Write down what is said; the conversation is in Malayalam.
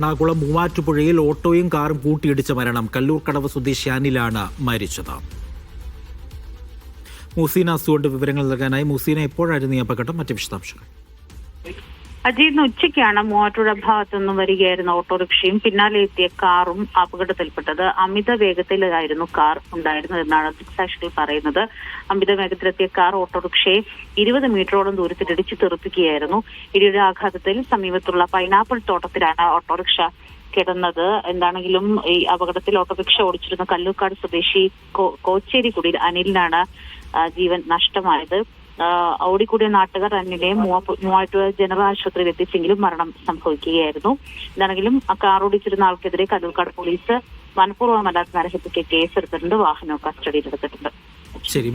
എറണാകുളം മൂവാറ്റുപുഴയിൽ ഓട്ടോയും കാറും കൂട്ടിയിടിച്ച മരണം. കല്ലൂർക്കടവ് സ്വദേശി അനിലാണ് മരിച്ചത്. മുസീന അസുകൊണ്ട് വിവരങ്ങൾ നൽകാനായി. മുസീന, എപ്പോഴായിരുന്നു ഈ അപകടം? മറ്റ് വിശദാംശങ്ങൾ. ഇന്ന് ഉച്ചയ്ക്കാണ് മൂവാറ്റുപുഴ ഭാഗത്തു നിന്നും വരികയായിരുന്ന ഓട്ടോറിക്ഷയും പിന്നാലെ എത്തിയ കാറും അപകടത്തിൽപ്പെട്ടത്. അമിത വേഗത്തിലായിരുന്നു കാർ ഉണ്ടായിരുന്നത് എന്നാണ് ദൃക്സാക്ഷികൾ പറയുന്നത്. അമിത വേഗത്തിലെത്തിയ കാർ ഓട്ടോറിക്ഷയെ 20 മീറ്ററോളം ദൂരത്തിൽ ഇടിച്ചു തെറിപ്പിക്കുകയായിരുന്നു. ഇടിയുടെ ആഘാതത്തിൽ സമീപത്തുള്ള പൈനാപ്പിൾ തോട്ടത്തിലാണ് ഓട്ടോറിക്ഷ കിടന്നത്. എന്താണെങ്കിലും ഈ അപകടത്തിൽ ഓട്ടോറിക്ഷ ഓടിച്ചിരുന്ന കല്ലൂക്കാട് സ്വദേശി കോച്ചേരി കുടിയിൽ അനിലിനാണ് ജീവൻ നഷ്ടമായത്. ഓടിക്കൂടിയ നാട്ടുകാർ അനിലെ മൂവാറ്റുപുഴ ജനറൽ ആശുപത്രിയിൽ എത്തിച്ചെങ്കിലും മരണം സംഭവിക്കുകയായിരുന്നു. എന്താണെങ്കിലും കാർ ഓടിച്ചിരുന്ന ആൾക്കെതിരെ കല്ലൂർക്കാട് പോലീസ് മനഃപൂർവ്വമല്ലാത്ത നരഹത്യക്ക് കേസെടുത്തിട്ടുണ്ട്. വാഹനം കസ്റ്റഡിയിലെടുത്തിട്ടുണ്ട്. ശരി.